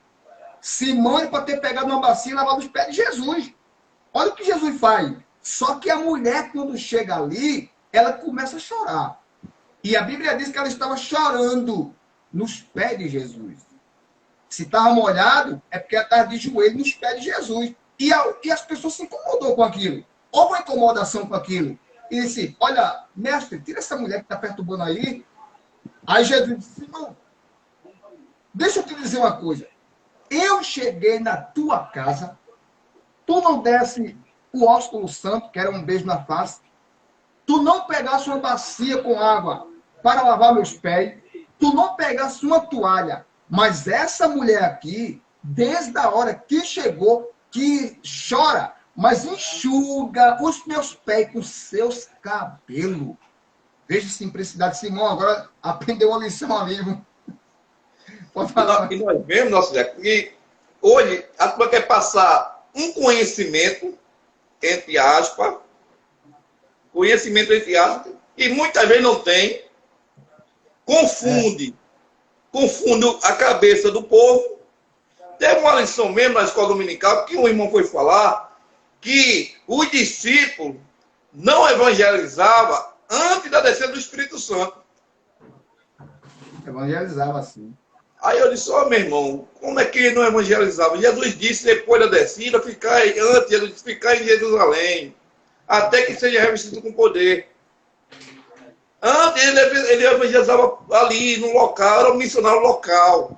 Simão era para ter pegado uma bacia e lavado os pés de Jesus. Olha o que Jesus faz. Só que a mulher, quando chega ali, ela começa a chorar. E a Bíblia diz que ela estava chorando nos pés de Jesus. Se estava molhado, é porque ela estava de joelho nos pés de Jesus. E as pessoas se incomodou com aquilo. Houve uma incomodação com aquilo. E disse, olha, mestre, tira essa mulher que está perturbando aí. Aí Jesus disse, não, deixa eu te dizer uma coisa. Eu cheguei na tua casa, tu não desse o ósculo santo, que era um beijo na face, tu não pegasse uma bacia com água para lavar meus pés, tu não pegasse uma toalha, mas essa mulher aqui, desde a hora que chegou, que chora, mas enxuga os meus pés com seus cabelos. Veja a simplicidade. Simão agora aprendeu uma lição ali. Pode falar. E nós vemos, nosso Zé, que hoje a turma quer passar um conhecimento, entre aspas, e muitas vezes não tem, confunde a cabeça do povo. Teve uma lição mesmo na escola dominical que um irmão foi falar que os discípulos não evangelizavam antes da descida do Espírito Santo. Evangelizava assim. Aí eu disse, meu irmão, como é que ele não evangelizava? Jesus disse, depois da descida, ficar em Jerusalém, até que seja revestido com poder. Antes ele evangelizava ali, no local, era um missionário local.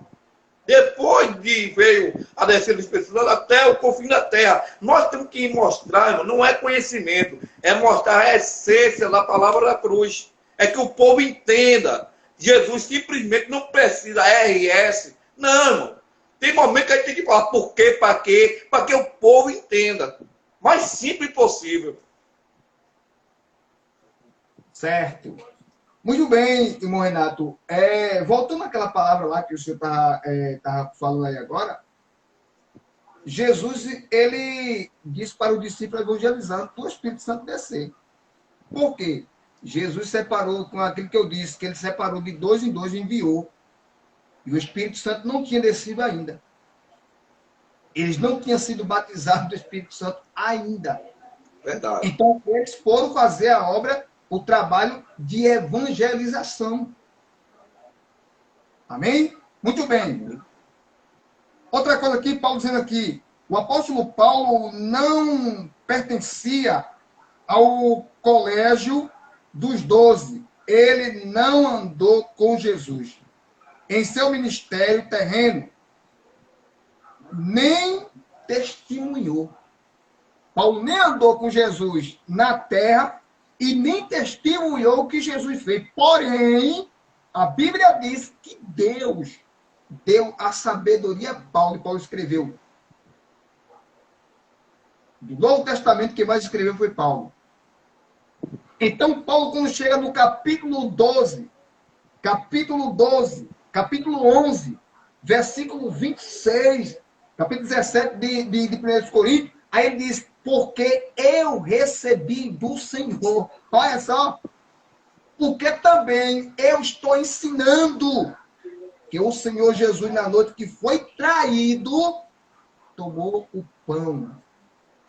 Depois veio a descida do Espírito Santo até o confim da terra. Nós temos que mostrar, irmão, não é conhecimento, é mostrar a essência da palavra da cruz. É que o povo entenda. Jesus simplesmente não precisa RS. Não, irmão. Tem momento que a gente tem que falar por quê, para quê, para que o povo entenda. Mais simples possível. Certo. Muito bem, irmão Renato. Voltando àquela palavra lá que o senhor estava falando aí agora, Jesus, ele disse para o discípulo evangelizando para o Espírito Santo descer. Por quê? Jesus separou, com aquilo que eu disse, que ele separou de 2 em 2 e enviou. E o Espírito Santo não tinha descido ainda. Eles não tinham sido batizados do Espírito Santo ainda. Verdade. Então, eles foram fazer a obra, o trabalho de evangelização. Amém? Muito bem. Outra coisa aqui, Paulo dizendo aqui, o apóstolo Paulo não pertencia ao colégio dos 12. Ele não andou com Jesus em seu ministério terreno, nem testemunhou. Paulo nem andou com Jesus na terra e nem testemunhou o que Jesus fez. Porém, a Bíblia diz que Deus deu a sabedoria a Paulo, e Paulo escreveu. Do Novo Testamento, quem mais escreveu foi Paulo. Então, Paulo, quando chega no capítulo 11, versículo 26, capítulo 17 de 1 Coríntios, aí ele diz, porque eu recebi do Senhor. Olha só. Porque também eu estou ensinando que o Senhor Jesus, na noite que foi traído, tomou o pão.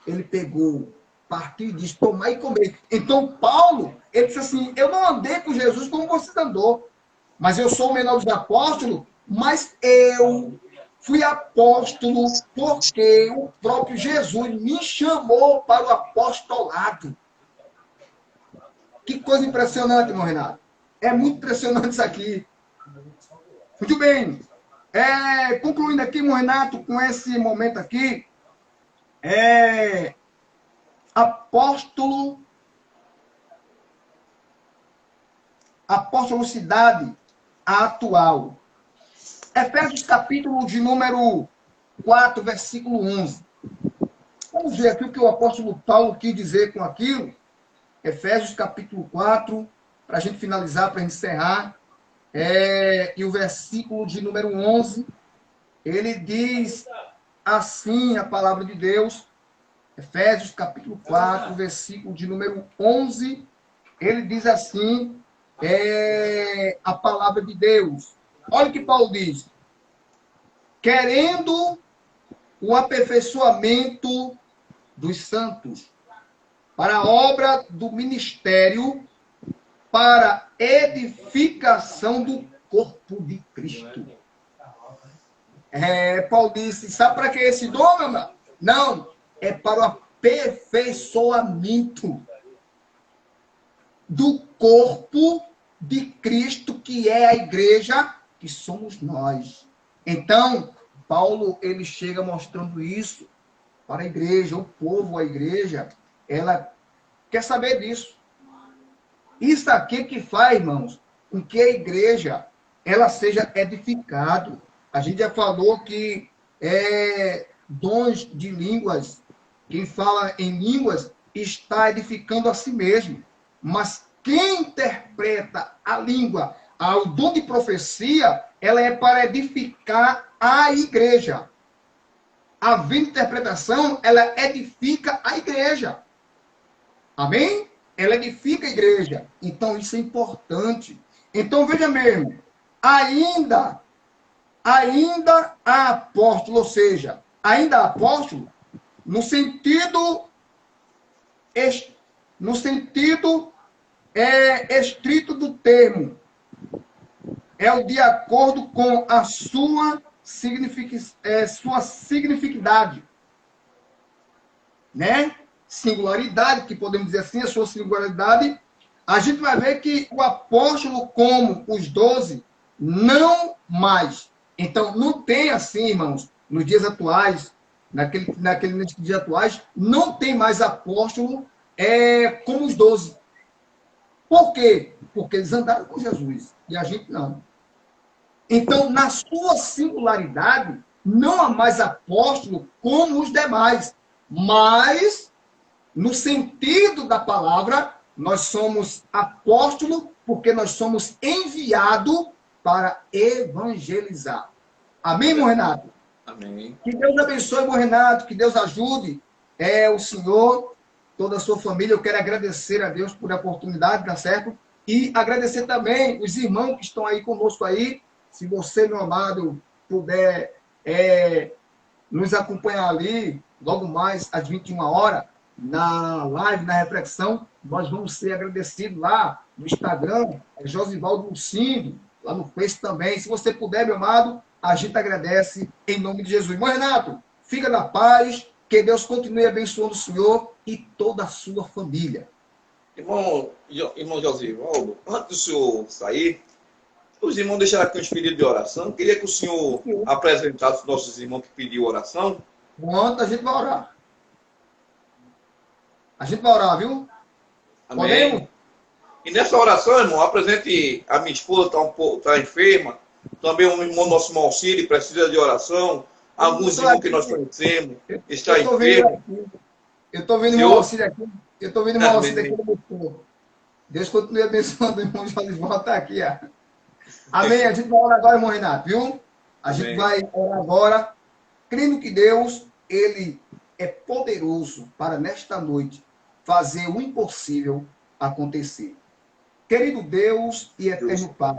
Ele pegou, partiu e disse, tomar e comer. Então, Paulo, ele disse assim, eu não andei com Jesus como você andou, mas eu sou o menor dos apóstolos, mas eu fui apóstolo porque o próprio Jesus me chamou para o apostolado. Que coisa impressionante, irmão Renato. É muito impressionante isso aqui. Muito bem. Concluindo aqui, irmão Renato, com esse momento aqui, apóstolo apostolicidade atual. Efésios capítulo de número 4, versículo 11. Vamos ver aqui o que o apóstolo Paulo quis dizer com aquilo. Efésios capítulo 4, para a gente finalizar, para encerrar. E o versículo de número 11, ele diz assim a palavra de Deus. Efésios capítulo 4, versículo de número 11, ele diz assim, a palavra de Deus. Olha o que Paulo diz. Querendo o aperfeiçoamento dos santos, para a obra do ministério, para edificação do corpo de Cristo. Paulo disse, sabe para que esse dom, meu irmão? Não, é para o aperfeiçoamento do corpo de Cristo, que é a igreja, que somos nós. Então, Paulo, ele chega mostrando isso para a igreja, o povo, a igreja, ela quer saber disso. Isso aqui que faz, irmãos, com que a igreja, ela seja edificada. A gente já falou que dons de línguas, quem fala em línguas está edificando a si mesmo. Mas quem interpreta a língua, o dom de profecia, ela é para edificar a igreja. A interpretação, ela edifica a igreja. Amém? Ela edifica a igreja. Então, isso é importante. Então, veja mesmo, ainda há apóstolo, ou seja, ainda há apóstolo, no sentido estrito do termo, é o de acordo com a sua significidade, né? Singularidade, que podemos dizer assim, a sua singularidade. A gente vai ver que o apóstolo, como os 12, não mais. Então, não tem assim, irmãos, nos dias atuais, nos dias atuais, não tem mais apóstolo como os 12. Por quê? Porque eles andaram com Jesus e a gente não. Então, na sua singularidade, não há mais apóstolo como os demais, mas, no sentido da palavra, nós somos apóstolo porque nós somos enviados para evangelizar. Amém, irmão Renato? Amém. Que Deus abençoe, irmão Renato, que Deus ajude o senhor, toda a sua família. Eu quero agradecer a Deus por a oportunidade, tá certo? E agradecer também os irmãos que estão aí conosco aí. Se você, meu amado, puder nos acompanhar ali, logo mais às 21 horas, na live, na reflexão, nós vamos ser agradecidos lá no Instagram, Josivaldo Lucindo, lá no Face também. Se você puder, meu amado, a gente agradece em nome de Jesus. Irmão Renato, fica na paz, que Deus continue abençoando o senhor e toda a sua família. Irmão Josivaldo, antes do senhor sair, os irmãos deixaram aqui uns pedidos de oração. Queria que o senhor apresentasse os nossos irmãos que pediram oração. Pronto, a gente vai orar. A gente vai orar, viu? Amém. Podemos? E nessa oração, irmão, apresente a minha esposa, está enferma. Também o irmão nosso Malcílio precisa de oração. Alguns irmãos que nós conhecemos estão enfermos. Eu estou vendo o irmão Malcílio aqui. Eu estou vendo o irmão Malcílio aqui no meu corpo. Deus continue abençoando o irmão Josivaldo, está aqui, ó. Amém. A gente vai orar agora, irmão Renato, viu? A gente vai orar agora, crendo que Deus, ele é poderoso para nesta noite fazer o impossível acontecer. Querido Deus e eterno Pai,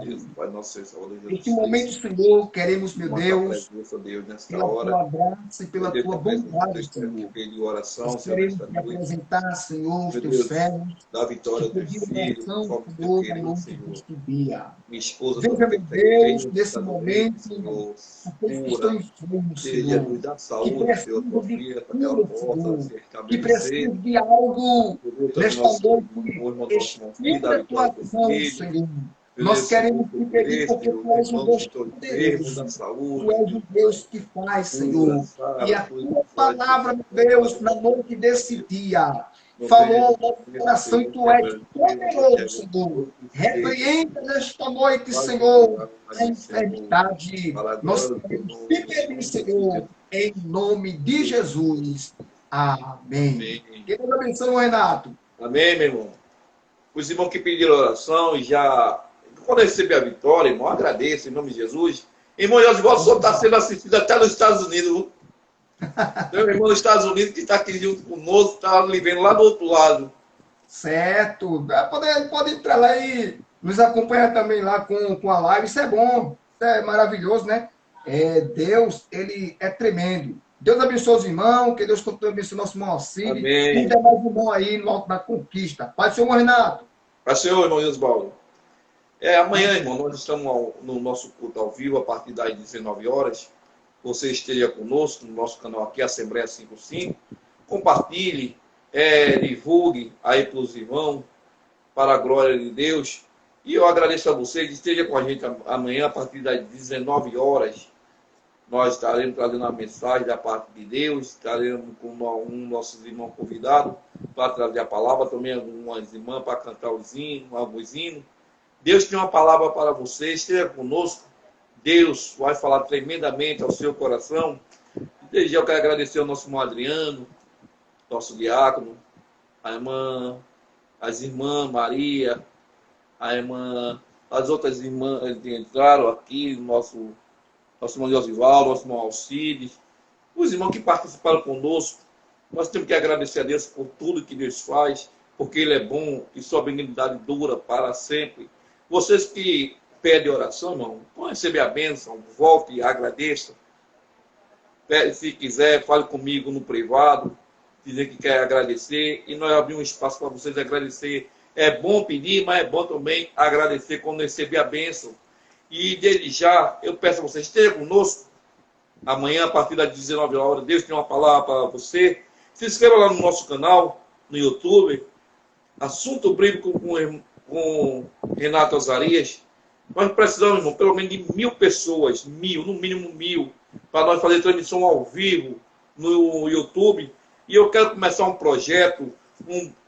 neste momento, Senhor, queremos, meu Deus, pela tua graça e pela tua bondade, Senhor. Nós queremos te apresentar, Senhor, os teus servos, da vitória do filho, Senhor, na noite deste dia. Minha esposa, veja, meu Deus, nesse momento, aqueles que estão enfermos, Senhor, da que saúde, precisam Senhor, de filha, cura, Senhor, que precisam de algo nesta noite, estenda a tua mão, Senhor. Nós queremos te pedir porque tu és um Deus poderoso, tu és um Deus que faz, Senhor. E a tua palavra, meu Deus, na noite desse dia, falou ao nosso coração e tu és poderoso, Senhor. Repreenda nesta noite, Senhor, a enfermidade. Nós queremos te pedir, Senhor, em nome de Jesus. Amém. Que Deus abençoe, Renato. Amém, meu irmão. Os irmãos que pediram oração e já, quando receber a vitória, irmão, agradeço em nome de Jesus. Irmão, e o senhor está sendo assistido até nos Estados Unidos, viu? Meu irmão nos Estados Unidos, que está aqui junto conosco, está ali vendo lá do outro lado. Certo. Pode entrar lá e nos acompanhar também lá com a live. Isso é bom, isso é maravilhoso, né? Deus, ele é tremendo. Deus abençoe os irmãos, que Deus continue abençoe o nosso irmão Alcide. Amém. E dê mais irmão aí no alto da conquista. Pai do Senhor, Renato. Pai do Senhor, irmão Osvaldo. Amanhã, irmão, nós estamos no nosso culto ao vivo, a partir das 19 horas. Você esteja conosco no nosso canal aqui, Assembleia 55. Compartilhe, divulgue aí para os irmãos, para a glória de Deus. E eu agradeço a vocês, esteja com a gente amanhã, a partir das 19 horas. Nós estaremos trazendo a mensagem da parte de Deus, estaremos com um nossos irmãos convidados para trazer a palavra, também algumas irmãs para cantar os hinos, alguns hinos. Deus tem uma palavra para vocês, esteja conosco. Deus vai falar tremendamente ao seu coração. Desde já eu quero agradecer ao nosso irmão Adriano, nosso diácono, as irmãs Maria, as outras irmãs que entraram aqui, nosso irmão Josivaldo, nosso irmão Alcides, os irmãos que participaram conosco. Nós temos que agradecer a Deus por tudo que Deus faz, porque Ele é bom e sua benignidade dura para sempre. Vocês que pedem oração, irmão, vão receber a bênção, volte e agradeça. Se quiser, fale comigo no privado, dizer que quer agradecer, e nós abrimos um espaço para vocês agradecer. É bom pedir, mas é bom também agradecer quando receber a bênção. E desde já, eu peço a vocês, esteja conosco amanhã, a partir das 19 horas. Deus tem uma palavra para você. Se inscreva lá no nosso canal, no YouTube, Assunto Bíblico com Renato Azarias. Nós precisamos, irmão, pelo menos de 1.000 pessoas, no mínimo 1.000, para nós fazer transmissão ao vivo no YouTube. E eu quero começar um projeto,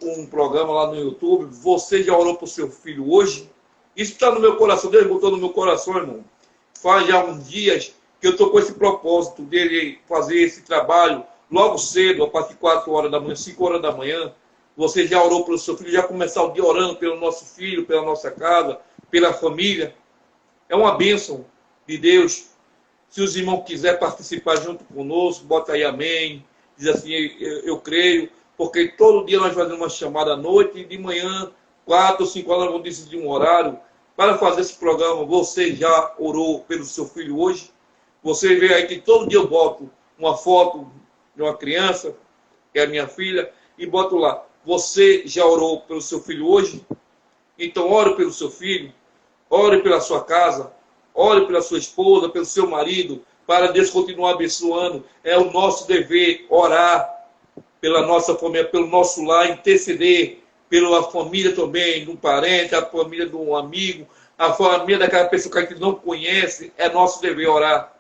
um programa lá no YouTube. Você já orou para o seu filho hoje? Isso está no meu coração, Deus botou no meu coração, irmão. Faz já uns dias que eu estou com esse propósito dele fazer esse trabalho logo cedo, a partir de 4 horas da manhã, 5 horas da manhã. Você já orou pelo seu filho, já começar o dia orando pelo nosso filho, pela nossa casa, pela família. É uma bênção de Deus. Se os irmãos quiserem participar junto conosco, bota aí amém. Diz assim, eu creio, porque todo dia nós fazemos uma chamada à noite e de manhã, 4 ou 5 horas, nós vamos decidir um horário para fazer esse programa. Você já orou pelo seu filho hoje? Você vê aí que todo dia eu boto uma foto de uma criança, que é a minha filha, e boto lá, você já orou pelo seu filho hoje? Então ore pelo seu filho, ore pela sua casa, ore pela sua esposa, pelo seu marido, para Deus continuar abençoando. É o nosso dever orar pela nossa família, pelo nosso lar, interceder pela família também, de um parente, a família de um amigo, a família daquela pessoa que a gente não conhece. É nosso dever orar.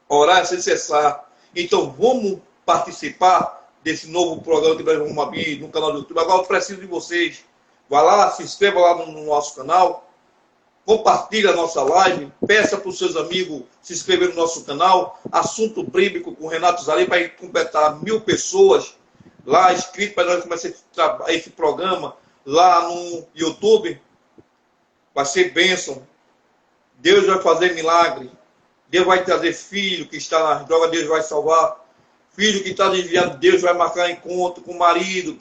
Orar sem cessar. Então vamos participar desse novo programa que nós vamos abrir no canal do YouTube. Agora eu preciso de vocês. Vá lá, se inscreva lá no nosso canal, compartilhe a nossa live, peça para os seus amigos se inscrever no nosso canal, Assunto Bíblico com Renato Azarias, para completar 1.000 pessoas lá inscritos, para nós começar esse programa lá no YouTube. Vai ser bênção. Deus vai fazer milagre. Deus vai trazer filho que está nas drogas, Deus vai salvar. Filho que está desviado, Deus vai marcar encontro com o marido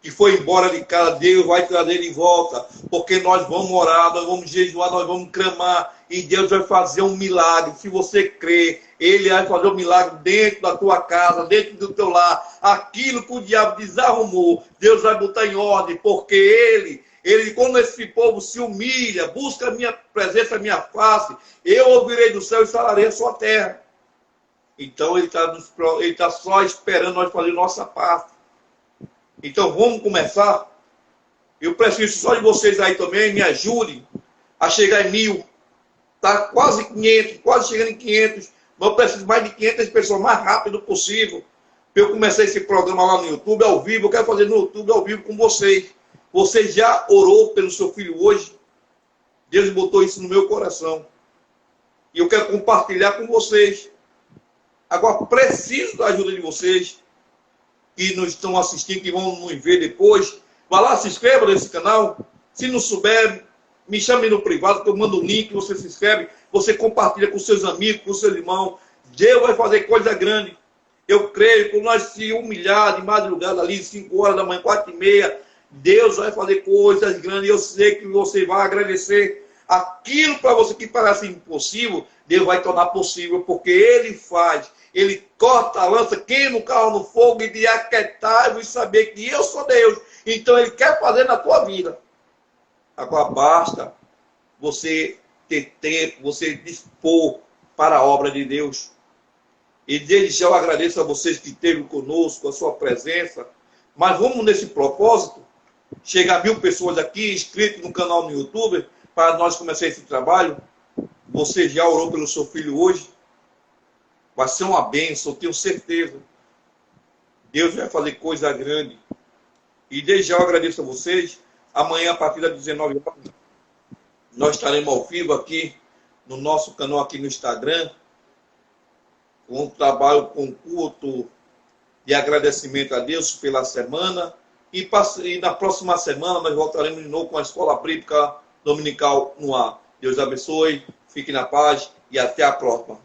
que foi embora de casa, Deus vai trazer ele de volta, porque nós vamos orar, nós vamos jejuar, nós vamos clamar, e Deus vai fazer um milagre. Se você crê, Ele vai fazer um milagre dentro da tua casa, dentro do teu lar. Aquilo que o diabo desarrumou, Deus vai botar em ordem, porque Ele, quando esse povo se humilha, busca a minha presença, a minha face, eu ouvirei do céu e sararei a sua terra. Então Ele está só esperando nós fazer nossa parte. Então vamos começar. Eu preciso só de vocês aí também, me ajudem a chegar em 1.000. Está quase 500, quase chegando em 500. Mas eu preciso mais de 500 pessoas, o mais rápido possível. Eu comecei esse programa lá no YouTube ao vivo, eu quero fazer no YouTube ao vivo com vocês. Você já orou pelo seu filho hoje? Deus botou isso no meu coração. E eu quero compartilhar com vocês. Agora, preciso da ajuda de vocês que nos estão assistindo, que vão nos ver depois. Vá lá, se inscreva nesse canal. Se não souber, me chame no privado, que eu mando o link, você se inscreve, você compartilha com seus amigos, com seus irmãos. Deus vai fazer coisa grande. Eu creio que nós se humilhar de madrugada ali, 5 horas da manhã, 4h30, Deus vai fazer coisas grandes. Eu sei que você vai agradecer. Aquilo para você que parece impossível, Deus vai tornar possível, porque Ele faz. Ele corta a lança, queima o carro no fogo e de aquietar e saber que eu sou Deus. Então Ele quer fazer na tua vida. Agora basta você ter tempo, você dispor para a obra de Deus. E desde já eu agradeço a vocês que esteve conosco, a sua presença. Mas vamos nesse propósito, chegar a 1000 pessoas aqui, inscritos no canal no YouTube, para nós começar esse trabalho. Você já orou pelo seu filho hoje? Vai ser uma bênção, eu tenho certeza. Deus vai fazer coisa grande. E desde já eu agradeço a vocês. Amanhã, a partir das 19 horas, nós estaremos ao vivo aqui no nosso canal aqui no Instagram, com um trabalho com culto de agradecimento a Deus pela semana. E na próxima semana nós voltaremos de novo com a Escola Bíblica Dominical no ar. Deus abençoe, fique na paz e até a próxima.